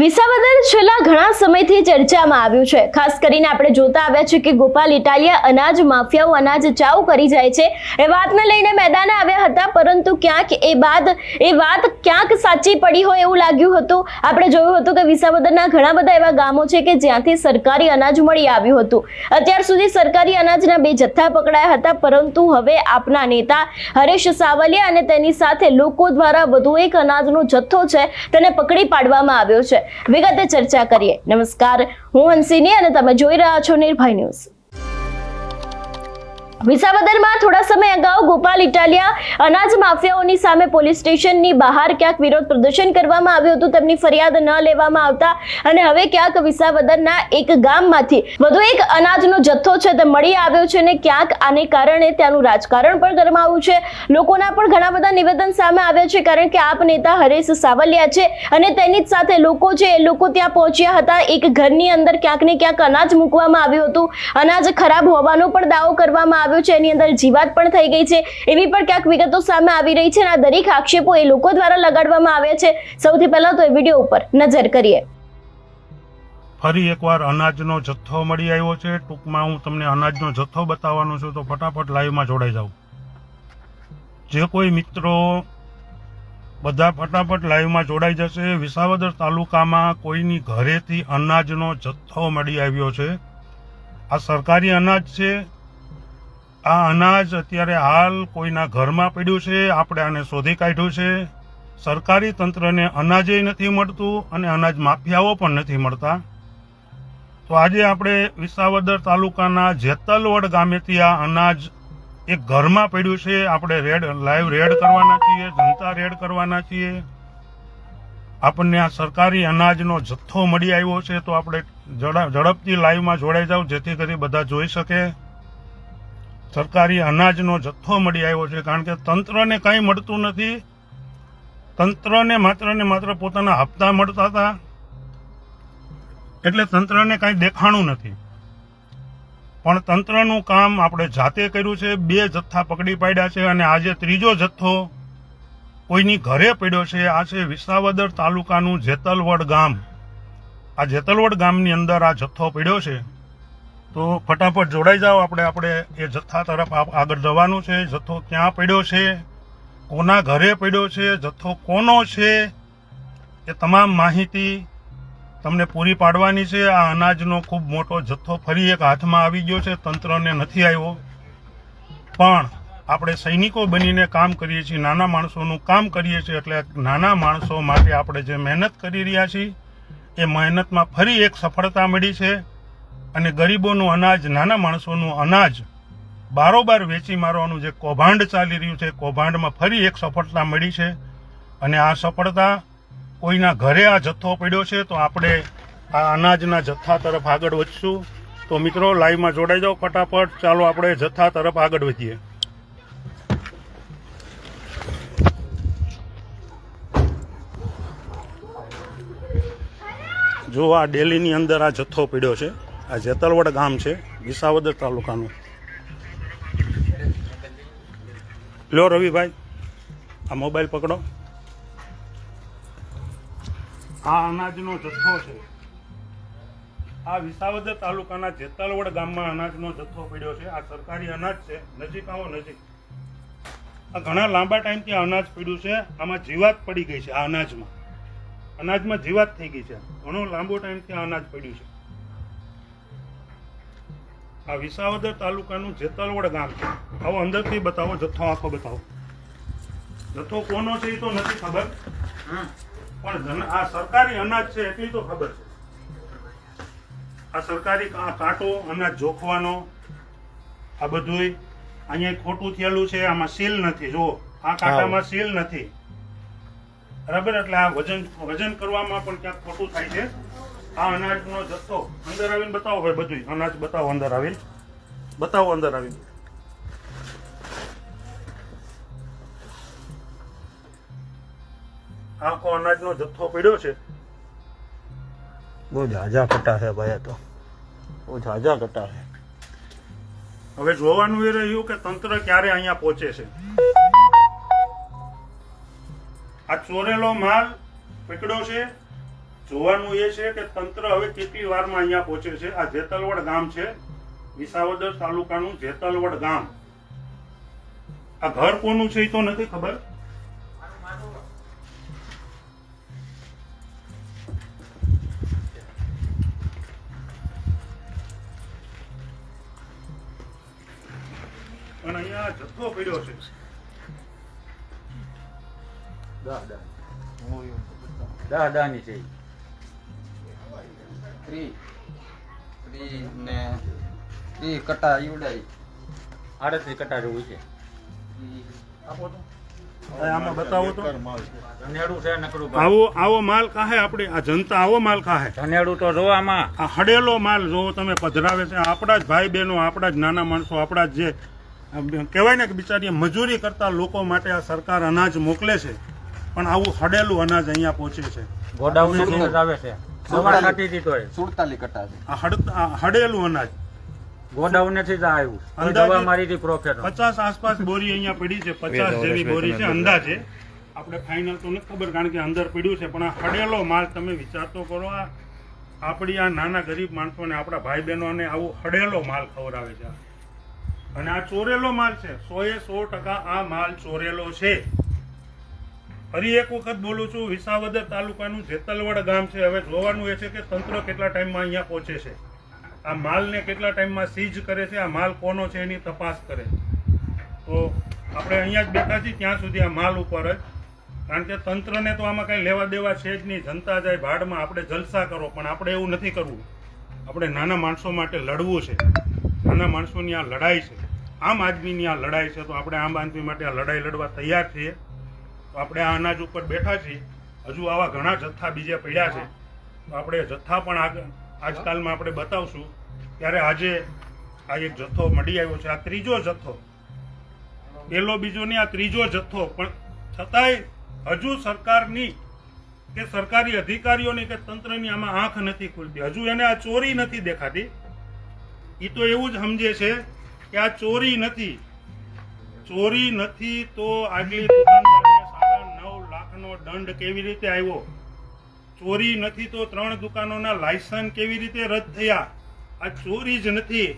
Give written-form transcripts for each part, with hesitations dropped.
વિસાવદર છેલ્લા ઘણા સમયથી ચર્ચામાં આવ્યું છે। ખાસ કરીને આપણે જોતા આવ્યા છે કે ગોપાલ ઇટાલિયા અનાજ માફિયાઓ અનાજ ચાઉ કરી જાય છે એ વાતને લઈને મેદાને આવ્યા હતા, પરંતુ ક્યાંક એ વાત ક્યાંક સાચી પડી હોય એવું લાગ્યું હતું। આપણે જોયું હતું કે વિસાવદરના ઘણા બધા એવા ગામો છે કે જ્યાંથી સરકારી અનાજ મળી આવ્યું હતું। અત્યાર સુધી સરકારી અનાજના 2 જથ્થા પકડાયા હતા, પરંતુ હવે આપના નેતા હરેશ સાવલિયા અને તેની સાથે લોકો દ્વારા વધુ એક અનાજનો જથ્થો છે તેને પકડી પાડવામાં આવ્યો છે। વિગતે ચર્ચા કરીએ। નમસ્કાર, હું હંસિની અને તમે જોઈ રહ્યા છો નિર્ભય ન્યૂઝ। વિસાવદરમાં થોડા સમય અગાઉ ગોપાલ ઇટાલિયા અનાજ માફિયાઓની સામે પોલીસ સ્ટેશનની બહાર ક્યાંક વિરોધ પ્રદર્શન કરવામાં આવ્યું હતું, તેમની ફરિયાદ ન લેવામાં આવતા અને હવે ક્યાંક વિસાવદરના એક ગામમાંથી વધુ એક અનાજનો જથ્થો છે તે મળી આવ્યો છે અને ક્યાંક આને કારણે ત્યાંનું રાજકારણ પણ ગરમાયું છે। લોકોના પણ ઘણા બધા નિવેદન સામે આવ્યા છે, કારણ કે આપ નેતા હરેશ સાવલિયા છે અને તેની જ સાથે લોકો છે, એ લોકો ત્યાં પહોંચ્યા હતા। એક ઘરની અંદર ક્યાંક ને ક્યાંક અનાજ મૂકવામાં આવ્યું હતું, અનાજ ખરાબ હોવાનો પણ દાવો કરવામાં આવ્યો છે, એની અંદર જીવાત પણ થઈ ગઈ છે એવી પણ ક્યાંક વિગતો સામે આવી રહી છે અને આ દરેક આક્ષેપો એ લોકો દ્વારા લગાડવામાં આવ્યા છે। સૌથી પહેલા તો એ વિડિયો ઉપર નજર કરીએ। ફરી એકવાર અનાજનો જથ્થો મળી આવ્યો છે। ટૂંકમાં હું તમને અનાજનો જથ્થો બતાવવાનો છું, તો ફટાફટ લાઈવમાં જોડાઈ જાઓ। જે કોઈ મિત્રો બધા ફટાફટ લાઈવમાં જોડાઈ જશે। વિસાવદર તાલુકામાં કોઈની ઘરેથી અનાજનો જથ્થો મળી આવ્યો છે। આ સરકારી અનાજ છે। આ અનાજ અત્યારે હાલ કોઈના ઘરમાં પડ્યું છે, આપણે આને શોધી કાઢ્યું છે। સરકારી તંત્રને અનાજે નથી મળતું અને અનાજ માફિયાઓ પણ નથી મળતા। તો આજે આપણે વિસાવદર તાલુકાના જેતલવડ ગામેથી આ અનાજ એક ઘરમાં પડ્યું છે, આપણે લાઈવ રેડ કરવાના છીએ, જનતા રેડ કરવાના છીએ। આપણને આ સરકારી અનાજનો જથ્થો મળી આવ્યો છે, તો આપણે ઝડપથી લાઈવમાં જોડાઈ જાવ જેથી કરી બધા જોઈ શકે। સરકારી અનાજનો જથ્થો મળી આવ્યો છે, કારણ કે તંત્રને કંઈ મળતું નથી। તંત્રને માત્ર ને માત્ર પોતાના હપ્તા મળતા હતા, એટલે તંત્રને કંઈ દેખાણું નથી। પણ તંત્રનું કામ આપણે જાતે કર્યું છે। 2 જથ્થા પકડી પાડ્યા છે અને આજે 3જો જથ્થો કોઈની ઘરે પડ્યો છે। આ છે વિસાવદર તાલુકાનું જેતલવડ ગામ। આ જેતલવડ ગામની અંદર આ જથ્થો પડ્યો છે, તો ફટાફટ જોડાઈ જાઓ। આપણે એ જથ્થા તરફ આગળ જવાનું છે। જથ્થો ક્યાં પડ્યો છે, કોના ઘરે પડ્યો છે, જથ્થો કોનો છે, એ તમામ માહિતી તમને પૂરી પાડવાની છે। આ અનાજનો ખૂબ મોટો જથ્થો ફરી એક હાથમાં આવી ગયો છે, તંત્રને નથી આવ્યો, પણ આપણે સૈનિકો બનીને કામ કરીએ છીએ, નાના માણસોનું કામ કરીએ છીએ, એટલે નાના માણસો માટે આપણે જે મહેનત કરી રહ્યા છીએ એ મહેનતમાં ફરી એક સફળતા મળી છે અને ગરીબોનું અનાજ, નાના માણસોનું અનાજ બારોબાર વેચી મારવાનું જે કૌભાંડ ચાલી રહ્યું છે, કૌભાંડમાં ફરી એક સફળતા મળી છે અને આ સફળતા કોઈના ઘરે આ જથ્થો પડ્યો છે, તો આપણે આ અનાજના જથ્થા તરફ આગળ વધશું। તો મિત્રો લાઈવમાં જોડાઈ જાઓ ફટાફટ, ચાલો આપણે જથ્થા તરફ આગળ વધીએ। જો આ ડેલીની અંદર આ જથ્થો પડ્યો છે। આ જેતલવડ ગામ છે, વિસાવદર તાલુકાનું। લો રવિભાઈ, આ મોબાઈલ પકડો। આ અનાજનો જથ્થો છે। આ વિસાવદર તાલુકાના જેતલવડ ગામમાં અનાજનો જથ્થો પડ્યો છે। આ સરકારી અનાજ છે। નજીક આવો, નજીક। આ ઘણા લાંબા ટાઈમથી આ અનાજ પડ્યું છે। આમાં જીવાત પડી ગઈ છે। આ અનાજમાં જીવાત થઈ ગઈ છે। ઘણો લાંબો ટાઈમથી આ અનાજ પડ્યું છે। આ વિસાવદર તાલુકાનું જેતલવડ ગામ છે। આવો અંદરથી બતાવો, જથ્થો આખો બતાવો। જથ્થો કોનો છે એ તો નથી ખબર, પણ આ સરકારી અનાજ છે એટલી તો ખબર છે। આ સરકારી કાંટો અનાજ જોખવાનો, આ બધું અહીંયા ખોટું થયેલું છે, આમાં સીલ નથી। જુઓ, આ કાંટામાં સીલ નથી, બરાબર? એટલે આ વજન કરવામાં પણ ક્યાંક ખોટું થાય છે। આ અનાજનો જથ્થો અંદર આવીને બતાવો ભાઈ, બધું અનાજ બતાવો, અંદર આવીને બતાવો, અંદર આવીને। આખો અનાજનો જથ્થો પડ્યો છે। બહુ ઝાઝા કટા છે ભાઈ, તો બહુ ઝાઝા કટા છે। હવે જોવાનું એ રહ્યું કે તંત્ર ક્યારે અહીંયા પહોંચે છે। આ ચોરેલો માલ પકડ્યો છે જોવાનું એ છે કે તંત્ર હવે કેટલી વારમાં અહીંયા પહોંચે છે. આ જેતલવડ ગામ છે, વિસાવદર તાલુકાનું જેતલવડ ગામ. આ ઘર કોનું છે એ તો નથી ખબર. પણ અહીંયા જથ્થો પડ્યો છે. દાદાની છે. 30 ને 30 કટા ઈવડાઈ 38 કટા જેવું છે. આપો તો. આમાં બતાવો તો. ધનેડું છે નકરું ભાઈ. આવો માલ કાહે આપણે આ જનતા આવો માલ કાહે. ધનેડું તો જો આમાં આ હડેલો માલ જો તમે પધરાવે છે. આપણા જ ભાઈ બહેનો, આપણા જ નાના માણસો, આપણા જ જે કહેવાય ને કે બિચારી મજૂરી કરતા લોકો માટે આ સરકાર અનાજ મોકલે છે, પણ આવું હડેલું અનાજ અહીંયા પહોંચે છે. ગોડાઉન આવે છે. સવાર કાઢી દીધો એ. 47 કટા છે. આ હડેલું અનાજ ગોડાઉન થી જ આવ્યું. અંદાજે દવા મારી હતી પ્રોફેસર. 50 આસપાસ બોરી અહીંયા પડી છે. 50 જેવી બોરી છે અંદાજે. આપણે ફાઇનલ તો નથી ખબર કારણ કે અંદર પડ્યું છે, પણ આ હડેલો માલ તમે વિચાર તો કરો. આ આપણી આ નાના ગરીબ માણસોને, આપણા ભાઈ બહેનોને આવું હડેલો માલ ખવડાવે છે. અને આ ચોરેલો માલ છે. 100% આ માલ ચોરેલો છે. ફરી એક વખત બોલું છું, વિસાવદર તાલુકાનું જેતલવડ ગામ છે. હવે જોવાનું એ છે કે તંત્ર કેટલા ટાઈમમાં અહીંયા પહોંચે છે, આ માલને કેટલા ટાઈમમાં સીઝ કરે છે, આ માલ કોનો છે એની તપાસ કરે. તો આપણે અહીંયા જ બેઠા છીએ ત્યાં સુધી આ માલ ઉપર જ, કારણ કે તંત્રને તો આમાં કંઈ લેવા દેવા છે જ નહીં. જનતા જાય ભાડમાં, આપણે જલસા કરો, પણ આપણે એવું નથી કરવું. આપણે નાના માણસો માટે લડવું છે. નાના માણસોની આ લડાઈ છે, આમ આદમીની આ લડાઈ છે. તો આપણે આમ આદમી માટે આ લડાઈ લડવા તૈયાર છીએ. તો આપણે આ અનાજ ઉપર બેઠા છીએ. હજુ આવા ઘણા જથ્થા બીજા પડ્યા છે. તો આપણે જથ્થા પણ આજકાલમાં આપણે બતાવશું. ત્યારે આજે આ એક જથ્થો મળી આવ્યો છે. આ ત્રીજો જથ્થો, પહેલો બીજો નહીં, આ ત્રીજો જથ્થો. પણ છતાંય હજુ સરકારની કે સરકારી અધિકારીઓની કે તંત્રની આમાં આંખ નથી ખુલતી. હજુ એને આ ચોરી નથી દેખાતી. એ તો એવું જ સમજે છે કે આ ચોરી નથી. ચોરી નથી તો આગલી દુકાનદારને 9.5 લાખનો દંડ કેવી રીતે આવ્યો? ચોરી નથી તો 3 દુકાનોના લાયસન્સ કેવી રીતે રદ થયા? આ ચોરી જ નથી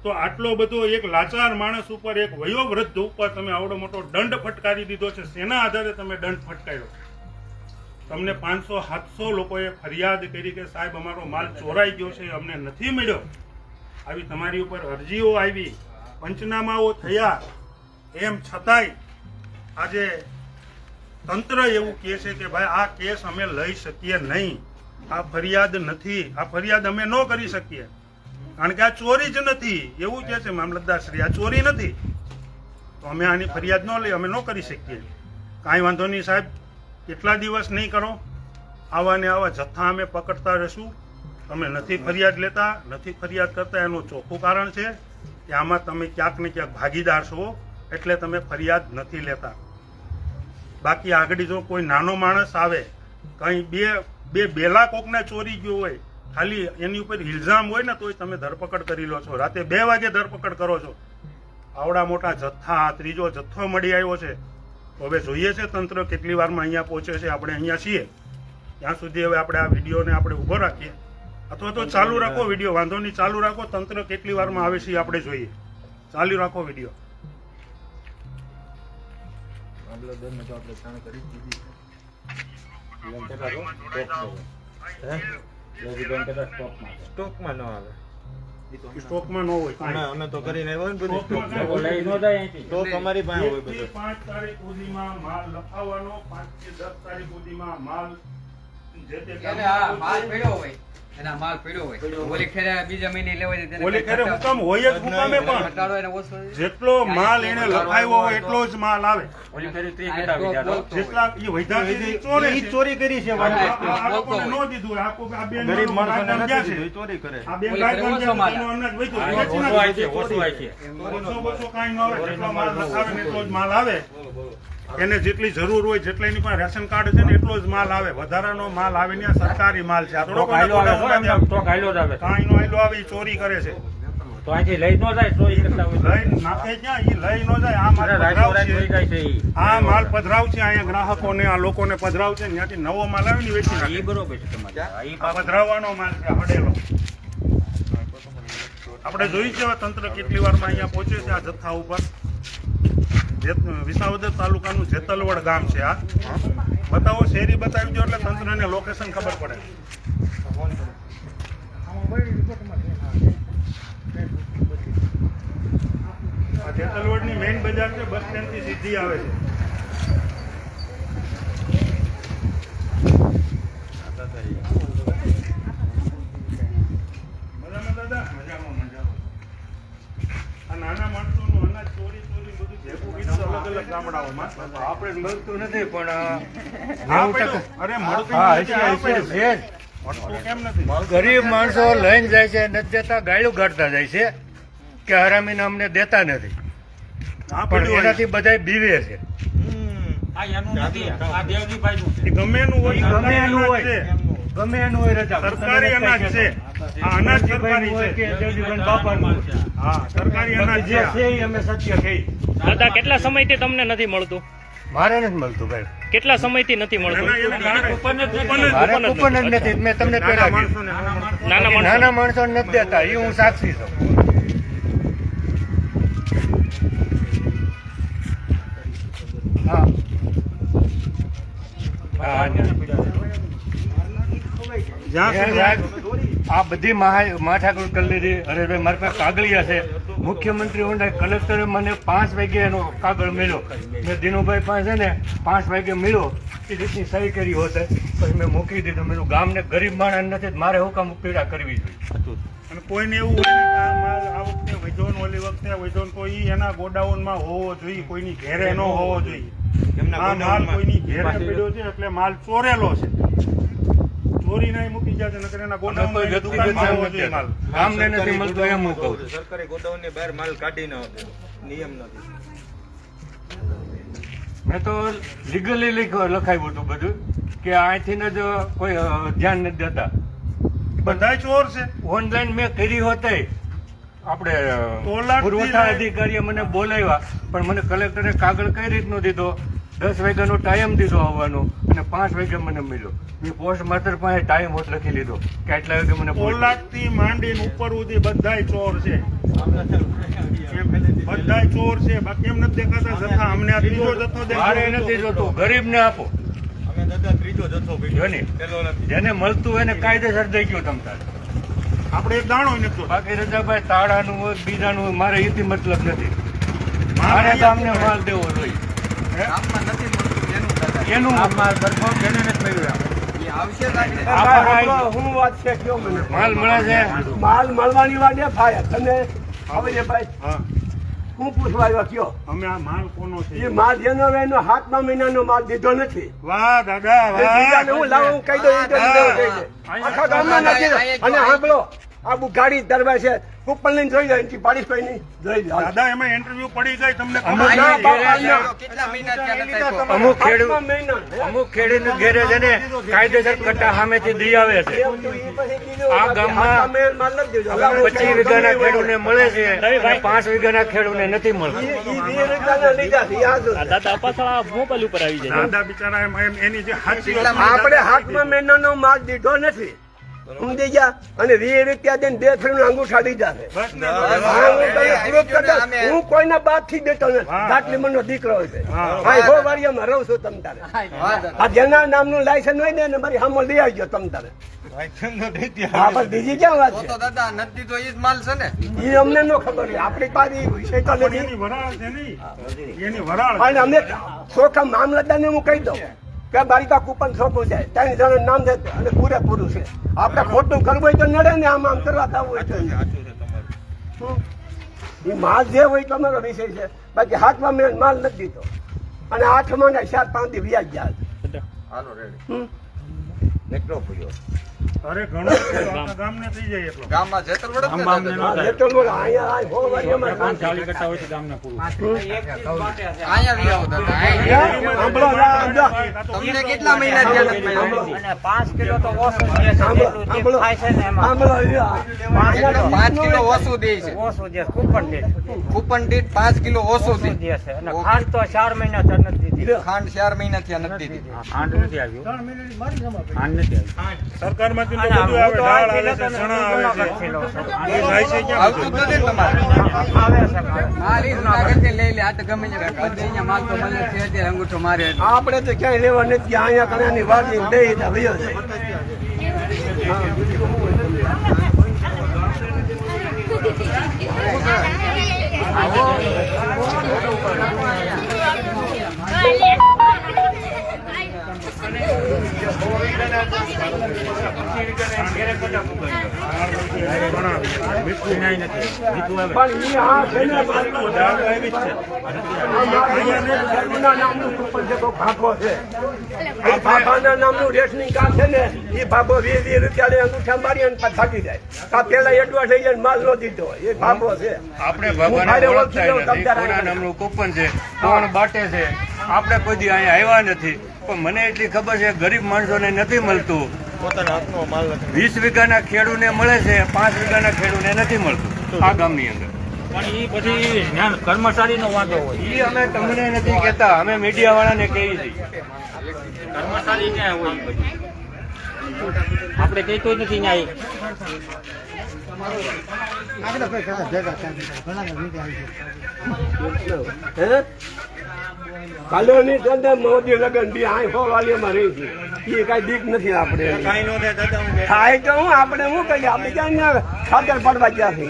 તો આટલો બધો એક લાચાર માણસ ઉપર, એક વયોવૃદ્ધ ઉપર તમે આવડો મોટો દંડ ફટકારી દીધો છે. શેના આધારે તમે દંડ ફટકાર્યો? તમને 500-700 લોકોએ ફરિયાદ કરી કે સાહેબ અમારો માલ ચોરાઈ ગયો છે, અમને નથી મળ્યો. આવી તમારી ઉપર અરજીઓ આવી, પંચનામાઓ થયા. એમ છતાંય આજે તંત્ર એવું કહે છે કે ભાઈ આ કેસ અમે લઈ શકીએ નહીં, આ ફરિયાદ નથી, આ ફરિયાદ અમે ન કરી શકીએ કારણ કે આ ચોરી જ નથી. એવું કહે છે મામલતદાર શ્રી, આ ચોરી નથી તો અમે આની ફરિયાદ ન લઈ, અમે ન કરી શકીએ. કાંઈ વાંધો નહીં સાહેબ, કેટલા દિવસ નહીં કરો, આવા ને આવા જથ્થા અમે પકડતા રહીશું. તમે નથી ફરિયાદ લેતા, નથી ફરિયાદ કરતા, એનું ચોખ્ખું કારણ છે કે આમાં તમે ક્યાંક ને ક્યાંક ભાગીદાર છો, એટલે તમે ફરિયાદ નથી લેતા. બાકી આગળ જો કોઈ નાનો માણસ આવે, કંઈ બે બેલા કોકને ચોરી ગયો હોય, ખાલી એની ઉપર ઇલ્ઝામ હોય ને તોય તમે ધરપકડ કરી લો છો. રાતે 2 વાગે ધરપકડ કરો છો. આવડા મોટા જથ્થા, ત્રીજો જથ્થો મળી આવ્યો છે. તો હવે જોઈએ છે તંત્ર કેટલી વારમાં અહીંયા પહોંચે છે. આપણે અહીંયા છીએ ત્યાં સુધી હવે આપણે આ વિડીયોને આપણે ઊભો રાખીએ, અથવા તો ચાલુ રાખો વિડીયો, વાંધો નહીં, ચાલુ રાખો. તંત્ર કેટલી વારમાં આવે છે આપણે જોઈએ. ચાલુ રાખો વિડીયો. સ્ટોકમાં ન આવે. સ્ટોકમાં ન હોય કાંઈ. અમે તો કરીને આવ્યો ને બધું સ્ટોકમાં સ્ટોક. લઈ ન જાય અહીંથી. સ્ટોક અમારી પાસે હોય 1 થી બધો. 5 તારીખ સુધીમાં માલ લખાવવાનો, 5 થી 10 તારીખ સુધીમાં માલ જે તે એને આ માલ પડ્યો હોય, એના માલ પડ્યો હોય. ઓલી ખેરે બીજા મહિને લેવાય તેને ઓલી ખેરે હુકમ હોય જ હુકમે, પણ ઘટાડો એને ઓછો છે. જેટલો માલ એને લખાવ્યો હોય એટલો જ માલ આવે. ઓલી ફેરી 30 કટા વિચારો. જેટલા એ વૈધાનિક ચોરે ઈ છે. ચોરી કરી છે. આ લોકોને ન દીધું હોય. આ બેન ગરીબ માણસોને ગાયગામ નથી ગયા છે. દીધું, ઈ ચોરી કરે. આ બેન ઓલી ગાયગામ ઓછો ગયા માલ છે, એનું અનાજ વેચ્યું. આ વેચી ઓછો નાખ્યું. આય છે, ઓછો આય છે. ઓછો કાંઈ ન આવે. જેટલો માલ લખાવે ને એટલો જ માલ આવે. એને જેટલી જરૂર હોય, જેટલા એની પાસે રેશન કાર્ડ છે ને એટલો જ માલ આવે. વધારાનો માલ આવે ને આ સરકારી માલ છે. આ થોડો સ્ટોક આયલો આવે છે, એમ સ્ટોક આયલો જ આવે છે. કાંઈ નો આયલો આવે, ઈ ચોરી કરે છે. તો અહીંથી લઈ ન જાય ચોરી કરતા હોય લઈ નાખે ક્યાં ઈ લઈ ન જાય આ માલ રાતો પધરાવ રાત છે વહી જાય છે ઈ. આ માલ પધરાવ છે અહીંયા ગ્રાહકોને આ લોકોને પધરાવ છે ત્યાંથી નવો માલ આવે ને વેચી ઈ નાખે બરોબર છે તમારી હા, ઈ આ પાછું પધરાવવાનો માલ છે હડેલો આપણે જોઈ છે હવે તંત્ર કેટલી વારમાં અહીંયા પહોંચે છે આ જથ્થા ઉપર વિસાવદર તાલુકાનું જેતલવડ ગામ છે આ બતાવો શેરી બતાવી દો એટલે તંત્રને લોકેશન ખબર પડે આ જેતલવડની મેઇન બજાર છે બસ સ્ટેન્ડ થી સીધી આવે છે મજામાં દાદા મજામાં આ નાના માણસોનું અનાજ ચોરી બધું ભેગું કીધું અલગ અલગ ગામડાઓમાં આપણે મળતું નથી પણ હા પડ્યું. અરે મળતું હા, નથી, આ હશે, પડ્યું. છે જ. મળતું કેમ નથી ગરીબ માણસો લઈને જાય છે નથી દેતા ગાયલું કાઢતા જાય છે કે હરામીને અમને દેતા નથી આ પણ પડ્યું એનાથી બધા બીવે છે આ એનું નથી આ દેવજીભાઈનું છે એ ગમે એનું હોય ગમે એનું સરકારી હોય અનાજ છે. ગમે એનું હોય રજા સરકારી અનાજ છે આ અનાજ સરકારી હોય કે છે દેવજીભાઈ બાપાનું હોય. હા સરકારી અનાજ જે છે છે એ અમે સત્ય કહી દાદા કેટલા સમયથી તમને નથી મળતું મારે નથી મળતું ભાઈ કેટલા સમયથી નથી મળતું એના એવું કારણે કૂપન જ નથી. કૂપન જ મારે કૂપન જ કૂપન જ નથી મેં તમને નાના પહેલા કીધું. માણસોને નાના માણસો નાના માણસો નથી દેતા એ હું સાક્ષી છું હા હા જ્યાં એ સુધી સાહેબ, આ બધી માથાકૂટ કરી લીધી હરેશભાઈ મારી પાસે કાગળિયા છે મુખ્યમંત્રી ઊંડા કલેક્ટરે મને 5 વાગે એનો કાગળ મળ્યો મેં દિનુભાઈ પાસે ને 5 વાગે મળ્યો એ રીતની સહી કરી હોતે પછી મેં મૂકી દીધું મેં કીધું ગામને ગરીબ માણસ નથી મારે હું કામ પીડા કરવી જોઈએ અને કોઈને એવું હોય ને કે આ માલ આ વખતે વધ્યો ને ઓલી વખતે વધ્યો ને તો ઈ એના ગોડાઉનમાં હોવો જોઈએ કોઈની ઘેરે ન હોવો જોઈએ આ માલ કોઈની ઘેરે પડ્યો છે એટલે માલ ચોરેલો છે ચોરી નહીં મૂકી જાય છે નકર એના અમે કોઈ ગોડાઉનમાં વ્યક્તિગત દુકાનમાં હોવો નથી જોઈએ માલ ગામને નથી મળતો એમ હું કહું છું. સરકારી ગોડાઉનની બહાર માલ કાઢી ન આપે નિયમ નથી મેં તો લીગલી લખાવ્યું હતું બધું કે અહીંથી જ કોઈ ધ્યાન નથી દેતા બધાય ચોર છે ઓનલાઈન મેં કરી હોતે આપણે તોલાટથી પુરવઠા લઈ- અધિકારીએ મને બોલાવ્યા પણ મને કલેક્ટરે કાગળ કઈ રીતનો દીધો 10 વાગ્યાનો ટાઈમ દીધો આવવાનો અને 5 વાગે મને મળ્યો મેં પોસ્ટ માસ્ટર પાસે ટાઈમ હોત લખી લીધો કે આટલા વાગે મને પોલાદ થી માંડીને ઉપર સુધી બધાય ચોર છે બધાય ચોર છે બાકી એમ નથી દેખાતા જથ્થા અમને આ ત્રીજો જથ્થો મારે દેખાતો નથી જોતું ગરીબને આપો અમે દાદા ત્રીજો જથ્થો જો પીધો ને પેલો નથી જેને મળતું હોય એને કાયદેસર દઈ ગયો તમ તારે આપણે એક દાણો નથી જોતો. બાકી રજાભાઈ તાળાનું હોય બીજાનું હોય મારે એથી મતલબ નથી માલ મારે અહીંયા ગામને માલ દેવો જોઈએ ગામમાં નથી મળતું એનું દાદા એનું આ માલ સરખો જેને નથી મળ્યું એ આવશે તાકે હું વાત છે કયો મને માલ મળે છે માલ મળવાની વાત એ થાય તમે હવે જે ભાઈ હા હું પૂછવા આવ્યો કયો અમે આ માલ કોનો એ છે માલ જેનો હવે એનો 7મા મહિનાનો માલ દીધો નથી વાહ દાદા એ બીજાને વાહ હું લાવું હું કહી દઉં એ તો લીધો કહી દે. આખા ગામમાં નથી અને સાંભળો આ ગાડી દરબાર છે કૂપન લઈને જોઈ જાય એનથી પાડીશ કોઈ નહીં જોઈ જાય દાદા એમાં ઇન્ટરવ્યુ પડી ગઈ તમને અમુક ખબર ના નથી. બાપા કેટલા મહિના ત્યાં નથી આપ્યો? અમુક 7મા ખેડૂત મહિના અમુક ખેડૂત ઘેરે છે ને કાયદેસર કટ્ટા સામેથી દઈ આવે છે એમ તો ઈ પછી કીધું આ ગામમાં 7મા મહિનાનો માલ નથી દીધો. 25 વીઘાના ખેડૂતને મળે છે અને 5 વીઘાના ખેડૂતને નથી મળતું ઈ 20 રૂપિયાના લીધા છે યાદ આ દાદા પાછળ મોબાઈલ ઉપર આવી જાય દાદા બિચારા એની જે સાચી કેટલા વાત આપણે 7મા મહિનાનો માલ દીધો નથી સમજી ગયા અને 20 રૂપિયા દઈને 2 ફેરનું અંગૂઠા દીધા છે બસ ને હા, હું તમને proof કરતો. હું કોઈના બાપ થી દેતો નથી હા. દાટલી મનનો દીકરો છે હા. ભાઈ હો વારિયામાં રહું છું તમ તારે હા દાદા આ જેના નામનું લાયસન્સ હોય ને મારી સામે લઈ આવજો તમ તારે હા પણ બીજી ક્યાં વાત તો છે તો દાદા નથી તો ઈ જ માલ છે ને એ અમને ન ખબર હોય આપણી પાસે ઈ વિષય તો પણ નથી એની વરાળ છે નહીં એની વરાળ છે. પણ અમે ચોખ્ખા મામલતદારને હું કહી દઉં કે મારી પાસે કૂપન છોકું છે 3 જણાનું નામ છે અને પૂરેપૂરું છે આપણે ખોટું કરવું હોય તો નડે ને આમ કરવા થવું હોય તો હમ. એ માલ જે હોય તમારો વિષય છે બાકી 7મા મેં માલ નથી દીધો અને 8મા ના 4-5 દી વ્યાજ ગયા હાલો રેડી હમ. નેકળો પડ્યો અરે ઘણું છે, તો આખા ગામને થઈ જાય એટલો. ગામમાં જેતર વડે જ ને હા, જેટલું બોલો, અહીંયા આ હો વાડીઓમાં કામ છે. કરતા હોય તો ગામને પૂરું અહીંયા વી આવો દાદા સાંભળો, સમજો. તમને કેટલા મહિના થયા નથી મળ્યા? અને 5 કિલો તો ઓછું દે છે સાંભળો, જેટલું જે સાંભળો. ખાય છે ને એમાં સાંભળો, અહીંયા 5 કિલો ઓછું દે છે. ઓછું દે છે, કૂપન દે છે. કૂપન દીઠ 5 કિલો ઓછું દે. ઓછું દે છે અને ખાંડ તો 4 મહિના તર નથી દીધી. ખાંડ 4 મહિના થયા નથી દીધી. ખાંડ નથી આવ્યું ખાંડ નથી આવ્યું સરકારમાંથી તો અને બધું હું આવે, તો દાળ આ આવે છે, કિલો ચણા તો આવે છે. કિલો છે. એ જાય છે ક્યાં આવતું જ નથી ને તમારે. આવે છે માલ ઈ જુનાગઢથી લઈ લે આ તો ગમે તે બધે અહીંયા માલ તો મળે છે અત્યારે અંગૂઠો મારે આપણે તો ક્યાંય લેવા નથી ગયા. અહીંયા કણાની વાડી દે એટલે વયો જાય. મીઠું ન્યાય નથી મીઠું આવે પણ ઈ આ છે ને મારી દાળ આવી જ છે. આ મારી ધર્મના નામનું કૂપન છે, તો ભાગો છે. એ ભાભાના નામનું રેશનિંગ કાર્ડ છે ને, એ ભાભો 20 રૂપિયા લે અંગૂઠા મારી અને પાછા થાકી જાય. આ પેલા એડવા થઈ જાય ને માલ નો દીધો, એ ભાભો છે. આપણે ભગવાનને ઓળખતા નથી. કોના નામનું કૂપન છે, કોણ બાટે છે, આપણે કોઈ દી અહીંયા આવ્યા નથી. પણ મને એટલી ખબર છે ગરીબ માણસોને નથી મળતું. પોતાના હાથનો માલ નથી. 20 વીઘાના ખેડૂને મળે છે, 5 વીઘાના ખેડૂને નથી મળતું આ ગામની અંદર. પણ એ પછી જ્ઞાન કર્મચારીનો વાંધો હોય ઈ અમે તમને નથી કહેતા, અમે મીડિયા વાળાને કહીએ છીએ. કર્મચારી ક્યાં હોય ઈ બધું આપણે કહેતો જ નથી ન્યાય હે કાલોની ધંધા મોદી લગન બી આ હો વાલીમાં રહી છે. એ કઈ દીક નથી આપણે. કાંઈ નો થાય દાદા, હું થાય તો હું આપણે શું કહીએ, આપણે ક્યાં ના ખાતર પડવા ગયા છે.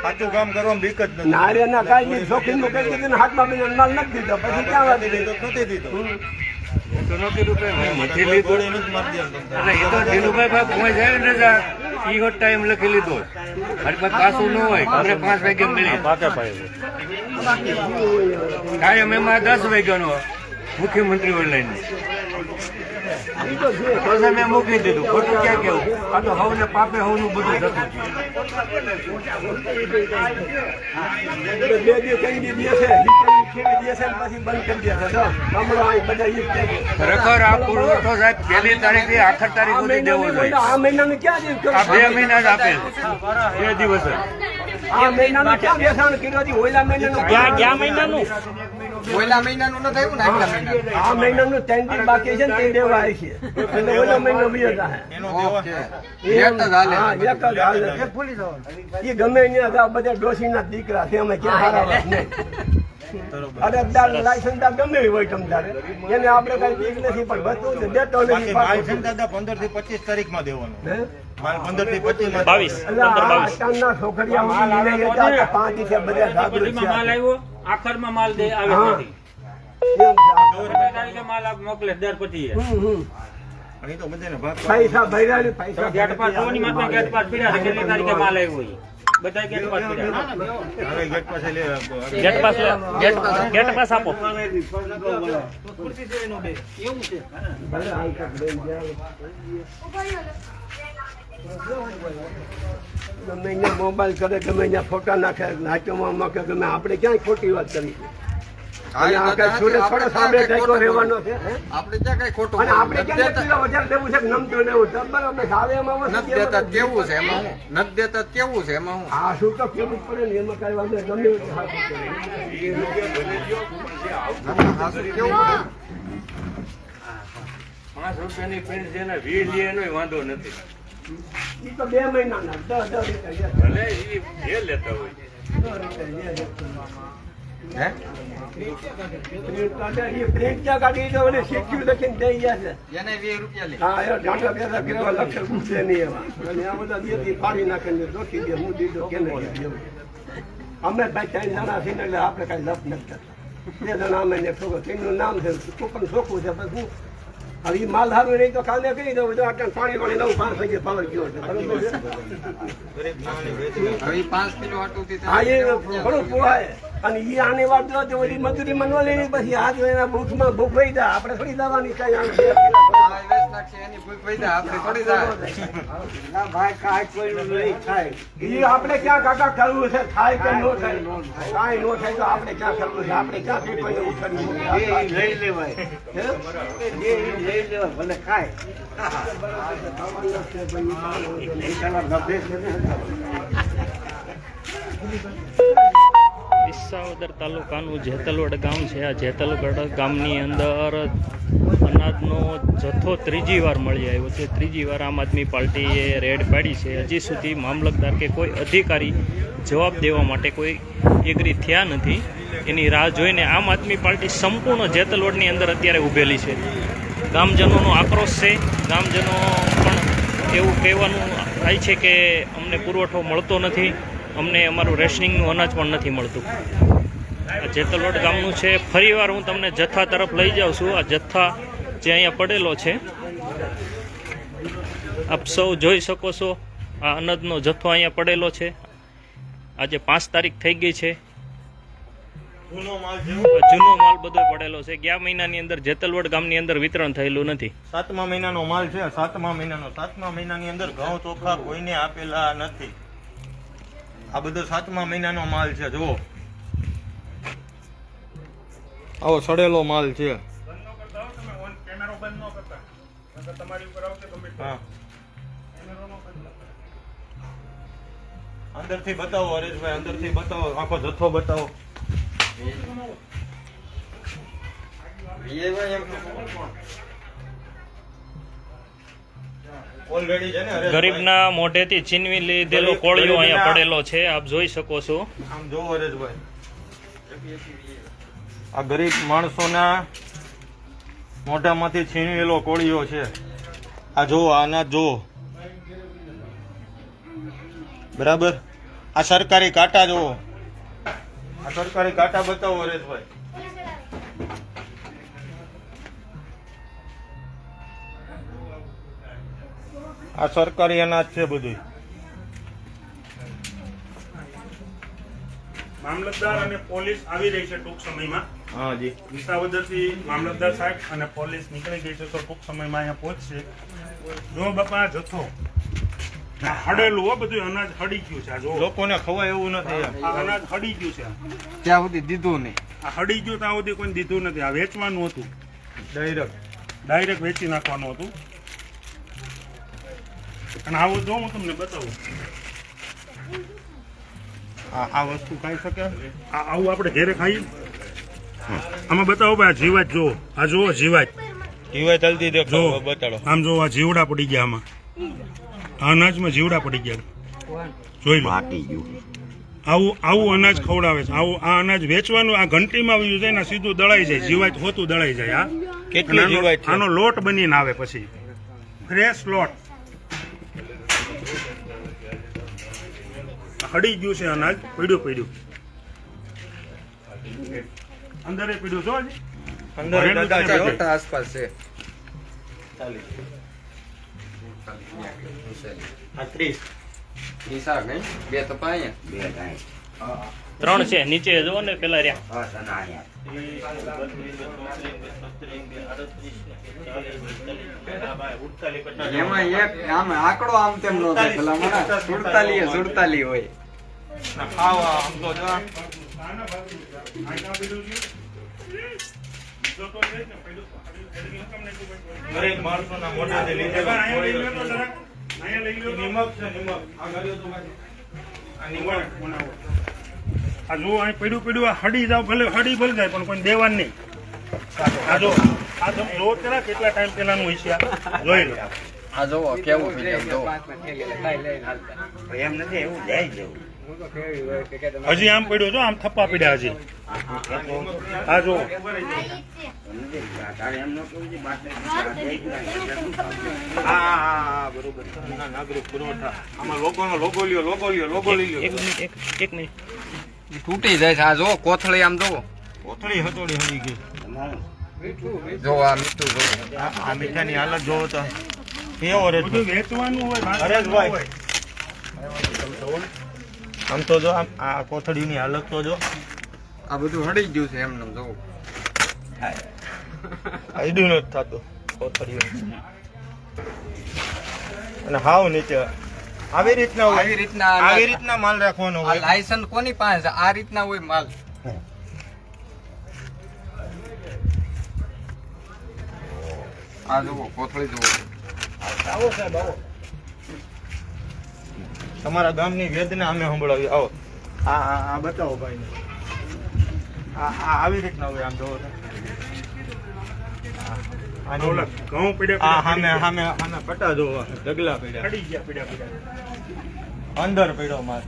સાચું કામ કરવામાં બીક જ નથી. નારે ના કાંઈ શોખીન નું કહી દીધું ને હાથમાં બી માલ નથી દીધો, પછી ક્યાં વાળી દીધો. નથી દીધો. તો નથી રૂપિયા મેં નથી લીધું. ગોળી નથી મારી દેવાનું. એટલે એ તો ધીરુભાઈ ભાઈ પહોંચ જાય ને રજા ઈ હોત ટાઈમ લખી લીધો. મારી પાસે પાછું ન હોય, અમને 5 વાગે મળી. પાકે પાડે કાયમ એમાં 10 વાગ્યાનો મુખ્યમંત્રી ઓનલાઈન ઈ તો છે. પછી મેં મૂકી દીધું. ખોટું ક્યાં કેવું? આ તો હવને પાપે હવનું બધું જતું છે. 2 દિવસ કઈ દી દે છે, ખેડી દે છે ને પછી બંધ કરી દે છે. જો હમણાં અહીં બધા ઈ જ કહે છે. ખરેખર આ પુરવઠો સાહેબ 1લી તારીખથી આખર તારીખ સુધી દેવો જોઈએ. આ મહિનાનું ક્યાં દિવસ આ 2 મહિના જ આપે છે, 2 દિવસ જ. આ મહિનાનું ક્યાં બેસાણ કર્યું હતી? ઓલા મહિનાનું ગયા મહિનાનું ઓલા મહિનાનું ન થયું ને આગલા મહિનાનું. આ મહિનાનું 3 દિન બાકી છે ને તે દેવા આવી છે. એટલે ઓલો મહિનો બીજો થાય. એનો ઓકે. એક જ હાલે. હા, એક જ હાલે. એ ગમે ત્યાં બધા ડોશીના દીકરા છે, અમે ક્યાં હારા વાત નહીં. અરજદાર લાયસન્સદાર ગમે એ હોય તમતારે, એને આપણે કઈ બીક નથી, પણ વસ્તુ દેતો નથી. માલ છે ને દાદા 15 થી 25 તારીખમાં દેવાનો. હે? માલ 15 થી 25 માં 22 એટલે આ અત્યારના છોકરીયા લઈને જતા હતા, 5 છે બધા જાગૃત બધી માલ છે. આવ્યો આખરમાં માલ દે આવે હા. નથી એમ છે આ. 2 તારીખે માલ આપ મોકલે દર પછી અને ઈ તો બધાને ભાગ પૈસા ભર્યા ને પૈસા ગેટ પાસ જોવાની માત્ર ગેટ પાસ પીડ્યા છે કેટલી તારીખે માલ આવ્યો ઈ બધા ગેટ પાસ પીડ્યા હવે ગેટ પાસે લે. ગેટ પાસ લે ગેટ પાસ આપો ભલે હાલ તક લઈને જાઓ. ગમે અહીંયા મોબાઈલ કરે, ગમે અહીંયા ફોટા નાખે, નાટ્યમાં મૂકે, ગમે આપણે ક્યાંય ખોટી વાત કરી. અને આ કઈ સુરત થોડો સામે ટેકો રહેવાનો છે, હે? આપણે ત્યાં કઈ ખોટું અને આપણે નથી ક્યાં દેતા. કિલો વધારે દેવું છે કે નમતું લેવું છે? બરાબર, સાવે એમાં વસ્તુ નથી દેતા તો કેવું છે એમાં હું? નથી દેતા તો કેવું છે એમાં હું? આ શું તો કેવું જ પડે ને, એમાં કઈ વાંધો નહીં. ગમે એવું હાથ કરે. હા, શું કેવું પડે? 5 રૂપિયાની પેન્ટ છે ને 20 લે એનોય વાંધો નથી. ઈ તો 2 મહિનાના 10 રૂપિયા. ભલે ઈ જે લેતા હોય. હે? પ્રિન્ટ ક્યાં કાઢી તો ઓલી શીખ્યું લખીને દઈ ગયા છે. એને 20 રૂપિયા લે. હા, એ ઢાંઢા બેઠા કર્યા લક્ષ પૂછે નહીં એમાં. અને આ બધા દેતી ફાડી નાખીને રોકી દે, હું દીધો કેને દીધો. અમે ભાઈ 3 જણા છીએ ને એટલે આપણે કઈ લપ નથી કરતા. 2 જણા અમે ને છોકરો, તેનું નામ છે, પણ છોકરું છે, પણ હું હવે ઈ માલ સારું નહીં તો કામે કરી દઉં. જો આટલા પાણી વાળી નવું 5 વાગે પાવર ગયો છે, બરોબર છે? ગરીબ માણસને વેચી દે. હવે 5 કિલો આટું થી હા, એ ઘણું પોહાય. અને ઈ આને વાત દો તો બધી મજૂરી મનવા લેવી પછી હાથ એના ભૂખમાં ભૂખ વહી જાય આપણે થોડી દવાની કઈ આ વેચ નાખશે એની ભૂખ વહી જાય, આપણે થોડી જાય. ભાઈ કાંઈ કોઈ નહીં થાય. ઈ આપણે ક્યાં કાકા કરવું છે થાય કે નો થાય કાંઈ નો થાય તો આપણે ક્યાં કરવું છે આપણે ક્યાં પેપરને ઉઠાડવું એ લઈ લેવાય. હે? એ લઈ લેવાય ભલે ખાય. પૈસાના નભે છે ને. વિસાવદર તાલુકાનું જેતલવડ ગામ છે. આ જેતલવડ ગામની અંદર અનાજનો જથ્થો ત્રીજી વાર મળી આવ્યો છે. ત્રીજી વાર આમ આદમી પાર્ટીએ રેડ પાડી છે. હજી સુધી મામલતદાર કે કોઈ અધિકારી જવાબ દેવા માટે કોઈ એગ્રી થયા નથી. એની રાહ જોઈને આમ આદમી પાર્ટી સંપૂર્ણ જેતલવડની અંદર અત્યારે ઊભેલી છે. ગામજનોનો આક્રોશ છે. ગામજનો પણ એવું કહેવાનું થાય છે કે અમને પુરવઠો મળતો નથી, અમને અમારું રેશનિંગનું અનાજ પણ નથી મળતું. આ જેતલવડ ગામનું છે. ફરીવાર હું તમને જથ્થા તરફ લઈ જાઉં છું. આ જથ્થા જે અહીંયા પડેલો છે આપ સૌ જોઈ શકો છો. આ અનાજનો જથ્થો અહીંયા પડેલો છે. આજે 5 તારીખ થઈ ગઈ છે. જૂનો માલ છે. જૂનો માલ બધો પડેલો છે. ગયા મહિનાની અંદર જેતલવડ ગામની અંદર વિતરણ થયેલું નથી. 7મા મહિનાનો માલ છે. 7મા મહિનાની અંદર ઘઉં ચોખા કોઈને આપેલા નથી. આ બધો 7મા મહિનાનો માલ છે. જુઓ આવો સડેલો માલ છે. કેમેરો બંધ ન કરતા નકર તમારી ઉપર આવશે ગમે તે. હા અંદરથી બતાવો હરેશભાઈ, અંદરથી બતાવો, આખો જથ્થો બતાવો. ઓલરેડી છે ને હરેશભાઈ? ગરીબના મોઢેથી છીનવી લીધેલો કોળિયો અહીંયા પડેલો છે. આપ જોઈ શકો છો. આમ જોવો હરેશભાઈ, આ ગરીબ માણસોના મોઢામાંથી છીનવેલો કોળિયો છે. આ જોવો, આ અનાજ જોવો બરાબર. આ સરકારી કાંટા જોવો, આ સરકારી કાંટા બતાવો હરેશભાઈ. આ સરકારી અનાજ છે બધું. મામલતદાર અને પોલીસ આવી રહી છે ટૂંક સમયમાં. હા જી. વિસાવદરથી મામલતદાર સાહેબ અને પોલીસ નીકળી ગઈ છે તો ટૂંક સમયમાં અહીંયા પહોંચશે. જો બાપા આ જથ્થો આ હડેલું હો, બધું અનાજ હડી ગયું છે. આ જો લોકોને ખવાય એવું નથી. આ અનાજ હડી ગયું છે. ત્યાં સુધી દીધું નહીં. આ હડી ગયું ત્યાં સુધી કોઈ દીધું નથી. આ વેચવાનું હતું, ડાયરેક્ટ વેચી નાખવાનું હતું. અને આવું જો હું તમને બતાવું. આ વસ્તુ ખાઈ શકે? આવું આપણે ઘેરે ખાઈએ. આમાં બતાવો ભાઈ, આ જીવાત જુઓ. આ જુઓ જીવાત. જીવાય જલ્દી જો દેખો, બતાડો. આમ જો આ જીવડા પડી ગયા. આમાં આ અનાજમાં જીવડા પડી ગયા. જોઈ લો. આવું અનાજ ખવડાવે છે. આ અનાજ વેચવાનું. આ ઘંટીમાં આવ્યું છે ને સીધું દળાઈ જાય. જીવાત હોતું દળાઈ જાય. કેટલી જીવાત છે? આનો લોટ બનીને આવે પછી ફ્રેશ લોટ. હડી ગયું છે અનાજ. પડ્યું અંદર પડ્યું છો હજી? અંદર દાદા છે. ચોટા આસપાસ છે. આ 30. હિસાબ નહીં, 2 તો પાયા. 3 છે. નીચે જો ને પેલા રહ્યા. એમાં એક આમ આંકડો આમ તેમ નો થાય. પેલા મને 47 હોય. ખાવા આમ તો જો. ગરીબ માણસોના મોઢાથી લીધેલો કોળિયો છે. નિમક છે, નિમક. આ ગળ્યો તો બાજુ. આ નિમક. આ જો અહીં પડ્યું આ હડી જાવ. ભલે હડી ભલે જાય પણ કોઈ દેવાનું નહીં. આ જો આ તમે જો પેલા કેટલા ટાઈમ પેલાનું હોય છે. આ જોઈ લો. આ જોવો કેવું થઈ જાય જોવો. એમ નથી, એવું જાય જેવું. હજી આમ પડ્યો જો. આમ થપ્પા પડ્યા હજી. આ જો હા બરોબર. નાગરિક પુરવઠા. આમાં લોકોનો લોગો લ્યો. એક મિનિટ. તૂટી જાય છે. આ જોવો કોથળી આમ જોવો. કોથળી હતોડી હળી ગઈ. જો આ મીઠું જોવો. આ મીઠાની હાલત જોવો તો કેવો રે. બધું વેચવાનું હોય. હરેશભાઈ. આમ તો જો આ કોથળીની હાલત તો જો. આ બધું હળી ગયું છે એમને જોવું. આઈડું નથી થતું કોથળીઓ અને હાવ નીચે આવી રીતના હોય. આવી રીતના માલ રાખવાનો હોય. લાયસન્સ કોની પાસે છે? આ રીતના હોય માલ. આ જુઓ કોથળી જુઓ. તમારા ગામની વેદના અમે સંભળાવી. આવો આ બતાવો ભાઈ. આ આવી રીતના હોય. આમ જોવો ઓલા ઘઉં પડ્યા સામે પટા જોવો ઢગલા પડ્યા ખડી ગયા પડ્યા અંદર પડ્યો માલ.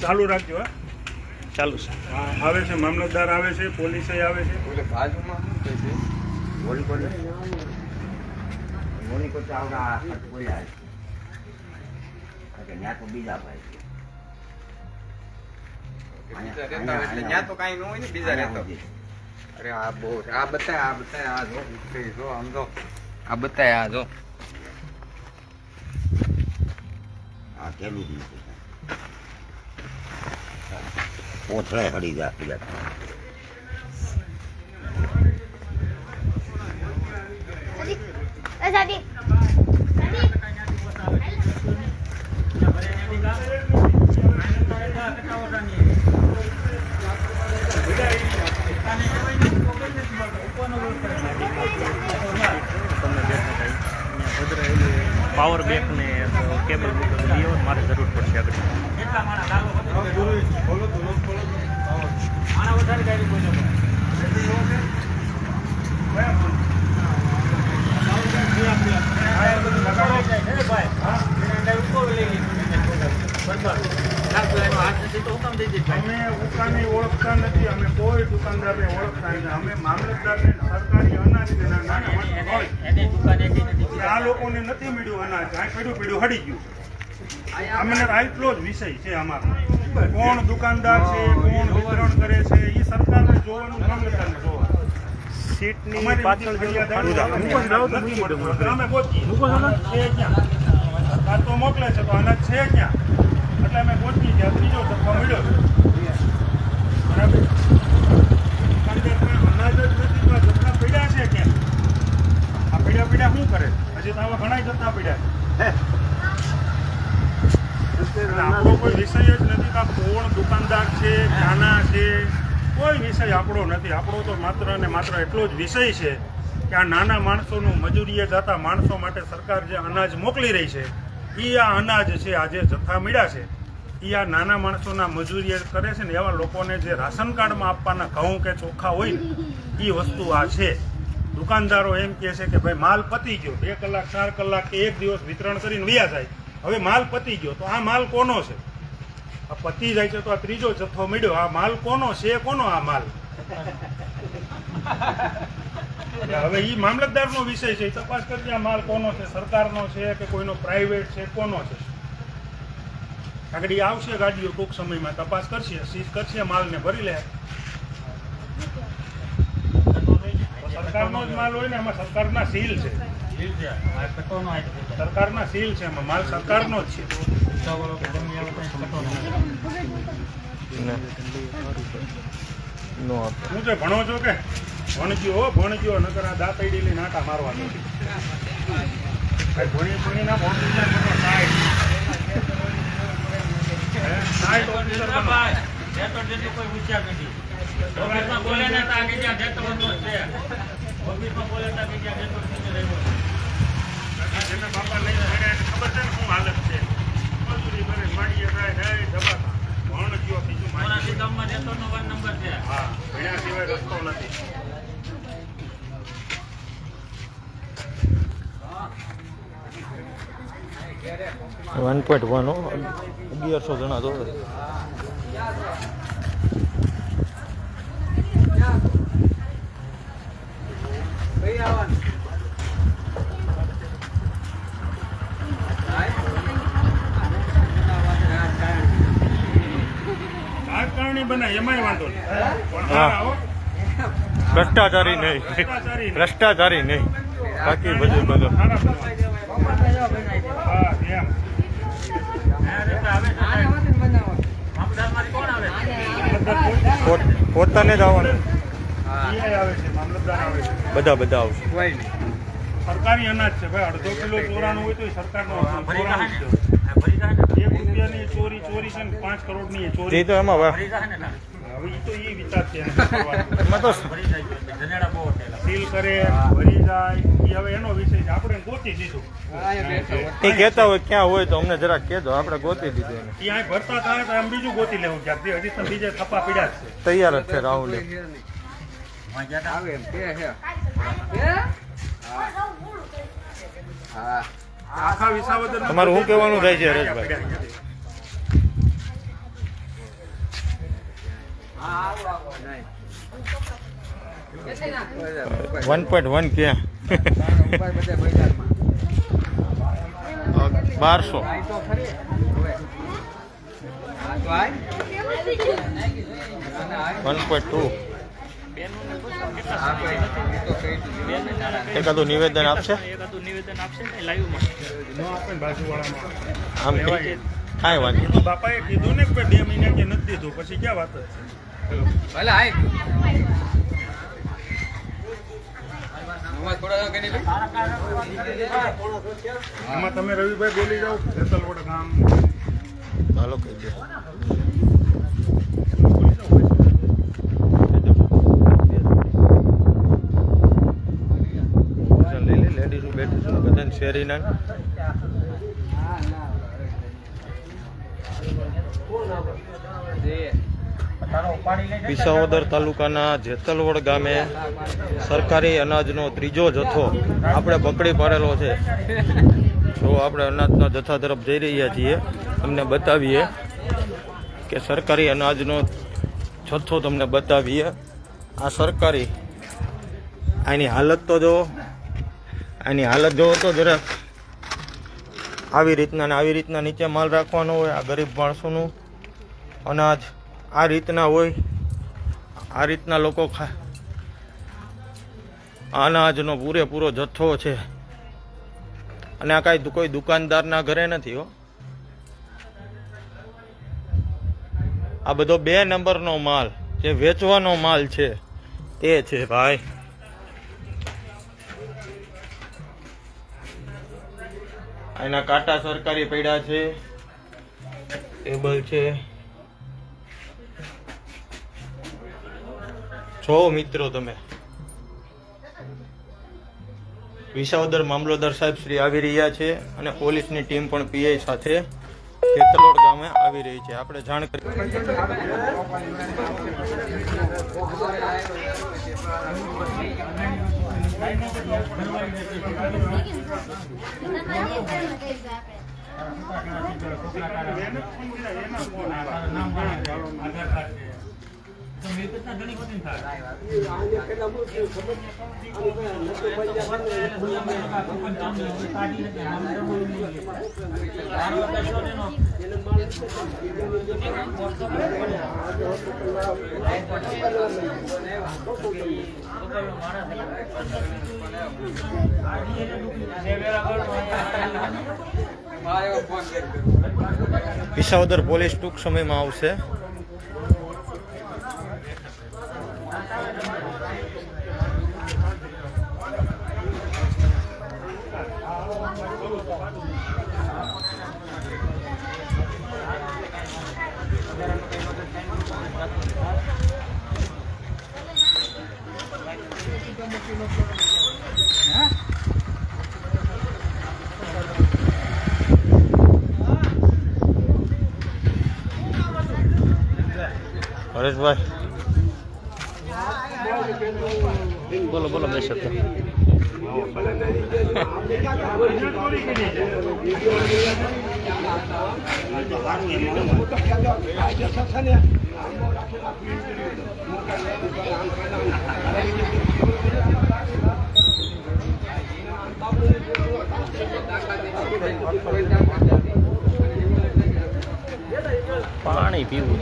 ચાલુ રાખજો. હા, ચાલુ છે. આવે છે મામલતદાર આવે છે, પોલીસ આવે છે. ઓલે બાજુમાં શું કહે છે? મોની કોઈ આવડા બોલ્યા છે ત્યાં તો બીજા ભાઈ છે. બીજા રહેતા હોય એટલે ત્યાં તો કાંઈ ન હોય ને બીજા રહેતા હોય. અરે આ બહુ આ બતાય આ જો આમ જો આ બતાય આ જો આ કેલું જ નથી પોથળે હળી જાય પાવર બેંક ને કેબલ લીઓ મારે જરૂર પડશે આગળ. અમે દુકાને ઓળખતા નથી, અમે કોઈ દુકાનદારને ઓળખતા નથી. અમે મામલતદારને સરકારી અનાજ આ લોકોને નથી મળ્યું અનાજ. આ પડ્યું હડી ગયું. અમને આટલો જ વિષય છે અમારો. કોણ દુકાનદાર છે, કોણ વિતરણ કરે છે, એ સરકારને જોવાનું, મામલતદારને જોવાનું. સીટની પાછળ અમે પહોંચીએ છે ક્યાં? સરકાર તો મોકલે છે તો અનાજ છે ક્યાં? એટલે અમે પહોંચી ગયા. ત્રીજો ધક્કો મળ્યો છે. બરાબર. દુકાનદાર અનાજ જ નથી તો આ જથ્થા પડ્યા છે ક્યાં? આ પડ્યા શું કરે? હજી તો આવા ઘણા જથ્થા પડ્યા છે. આપણો કોઈ વિષય જ નથી કે કોણ દુકાનદાર છે, ક્યાંના છે, કોઈ વિષય આપણો નથી. આપણો તો માત્ર ને માત્ર એટલો જ વિષય છે કે આ નાના માણસોનું મજૂરીએ જતા માણસો માટે સરકાર જે અનાજ મોકલી રહી છે એ આ અનાજ છે. આ જે જથ્થા મળ્યા છે એ આ નાના માણસોના મજૂરી કરે છે ને એવા લોકોને જે રાશન કાર્ડમાં આપવાના ઘઉં કે ચોખા હોય ને એ વસ્તુ આ છે. દુકાનદારો એમ કહે છે કે ભાઈ માલ પતી ગયો, 2 કલાક 4 કલાક કે 1 દિવસ વિતરણ કરીને વયા જાય, હવે માલ પતી ગયો. તો આ માલ કોનો છે? આ પતી જાય છે તો આ ત્રીજો જથ્થો મળ્યો. આ માલ કોનો છે? કોનો આ માલ? હવે એ મામલતદારનો વિષય છે. તપાસ કરજે આ માલ કોનો છે, સરકારનો છે કે કોઈનો પ્રાઇવેટ છે, કોનો છે. આગળ આવશે ગાડીઓ ટૂંક સમયમાં, તપાસ કરશે, સીઝ કરશે, માલને ભરી લે. સરકારનો જ માલ હોય ને, એમાં સરકારના સીલ છે. સરકારના સીલ છે, એમાં માલ સરકારનો જ છે. હું છે ભણો છો કે ભણજો નકર આ દાંતડી લઈને આટા મારવાનું છે. ભણી ના બાપા લઈને ખબર છે ને શું હાલત છે. મજૂરી કરે, માડીએ જાય, દબાતા ભણજો બીજું હા, ભણ્યા સિવાય રસ્તો નથી. $1.1 1100 જણા તો રાજકારણી બનાય એમાંય વાંધો નહીં, પણ હા ભ્રષ્ટાચારી નહીં, બાકી બધું સારા બનવા. હા એમ પોતાને જ આવવાનું PI આવે છે, મામલતદાર આવે છે. બધા આવશે. કોઈ નહીં. સરકારી અનાજ છે ભાઈ, અડધો કિલો ચોરાનું હોય તો સરકારનો ભરી ચોરાનું જાય જ ને. દો. ભરી જાય ને. 1 રૂપિયાની ચોરી છે ને 5 કરોડની એ ચોરી. એ તો એમાં ભરી જાય ને. હવે એ તો એ વિચાર છે એને કરવાનો. એમાં તો ભરી જાય છે. જનેડા બહુ થયેલા. સીલ કરે ભરી જાય એ હવે એનો વિષય છે. આપણે ગોતી દીધું. એ કહેતા હોય ક્યાં હોય તો અમને જરાક કહેજો, આપણે ગોતી દીધું એને. ત્યાં ભરતા થાય તો આમ બીજું ગોતી લેવું ક્યાંક. હજી તો બીજે થપ્પા પીડ્યા જ છે. તૈયાર જ છે રાહુલ. આવે એમ કે છે. હા. આખા વિસાવદર તમારું શું કહેવાનું થાય છે હરેશભાઈ? 1.1 ક્યાં? 1200. હા તો આય. 1.2. હા ભાઈ એ તો કહી દીધું. એકાદું નિવેદન આપશે એકાદું નિવેદન આપશે ને લાઈવમાં. ન આપે ને બાજુવાળામાં. આમ લેવાય. કાંઈ વાંધો એમાં બાપાએ કીધું ને કે 2 મહિના કે નથી દીધું, પછી ક્યાં વાત જ છે. ભલે આય. થોડા કરી દે. એમાં તમે રવિભાઈ બોલી જાઓ, જેતલવડ ગામ હાલો કહી દે. લઈ લે લેડીઝ બેઠું બધાને શેરીના વિસાવદર તાલુકાના જેતલવડ ગામે સરકારી અનાજનો ત્રીજો જથ્થો આપણે પકડી પાડેલો છે. જો આપણે અનાજના જથ્થા તરફ જઈ રહ્યા છીએ, તમને બતાવીએ કે સરકારી અનાજનો જથ્થો તમને બતાવીએ. આ સરકારી આની હાલત તો જો, આની હાલત જોવો તો જરાક આવી રીતના ને આવી રીતના નીચે માલ રાખવાનો હોય. આ ગરીબ માણસોનું અનાજ આ રીતના હોય, આ રીતના લોકો અનાજનો પૂરેપૂરો જથ્થો છે. અને આ કાંઈ કોઈ દુકાનદારના ઘરે નથી હો. આ બધો 2 નંબરનો માલ જે વેચવાનો માલ છે તે છે ભાઈ. એના કાંટા સરકારી પડ્યા છે, ટેબલ છે. જો મિત્રો તમે વિસાવદર મામલતદાર સાહેબ શ્રી આવી રહ્યા છે અને પોલીસની ટીમ પણ પીઆઈ સાથે જેતલવડ ગામે આવી રહી છે. આપણે જાણ કરી વિસાવદર પોલીસ ટૂંક સમયમાં આવશે. હરેશભાઈ બોલો બોલો બે શબ્દ. પાણી પીવું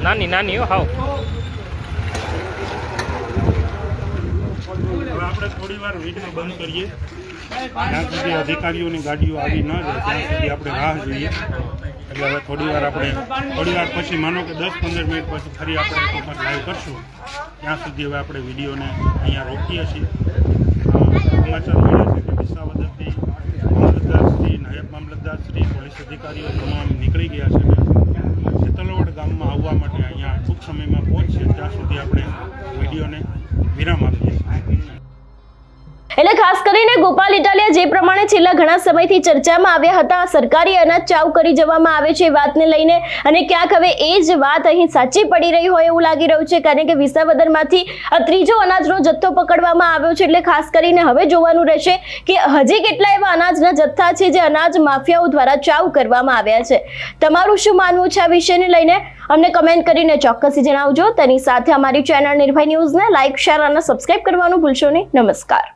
નાની નાની હો હાવ. હવે આપણે થોડી વાર વિડીયો બંધ કરીએ. જ્યાં સુધી અધિકારીઓની ગાડીઓ આવી ન જાય ત્યાં સુધી આપણે રાહ જોઈએ. એટલે હવે થોડી વાર પછી માનો કે 10-15 મિનિટ પછી ફરી આપણે એક વખત લાઈવ કરશું. ત્યાં સુધી હવે આપણે વિડીયોને અહીંયા રોકીએ છીએ. સમાચાર મળ્યા છે કે વિસાવદરથી મામલતદારશ્રી, નાયબ મામલતદારશ્રી, પોલીસ અધિકારીઓ તમામ નીકળી ગયા છે ને જેતલવડ ગામમાં આવવા માટે અહીંયા ટૂંક સમયમાં પહોંચશે. ત્યાં સુધી આપણે વિડીયોને વિરામ આપીએ છીએ. એટલે ખાસ કરીને ગોપાલ ઇટાલિયા જે પ્રમાણે છેલ્લા ઘણા સમયથી ચર્ચામાં આવ્યા હતા, સરકારી અનાજ ચાઉ કરી જવામાં આવે છે વાતને લઈને, અને ક્યાંક હવે એ જ વાત અહીં સાચી પડી રહી હોય એવું લાગી રહ્યું છે. કારણ કે વિસાવદરમાંથી આ ત્રીજો અનાજનો જથ્થો પકડવામાં આવ્યો છે. એટલે ખાસ કરીને હવે જોવાનું રહેશે કે હજી કેટલા એવા અનાજના જથ્થા છે જે અનાજ માફિયાઓ દ્વારા ચાઉ કરવામાં આવ્યા છે. તમારું શું માનવું છે આ વિષયને લઈને અમને કમેન્ટ કરીને ચોક્કસથી જણાવજો. તેની સાથે અમારી ચેનલ નિર્ભય ન્યૂઝને લાઇક, શેર અને સબસ્ક્રાઇબ કરવાનું ભૂલશો નહીં. નમસ્કાર.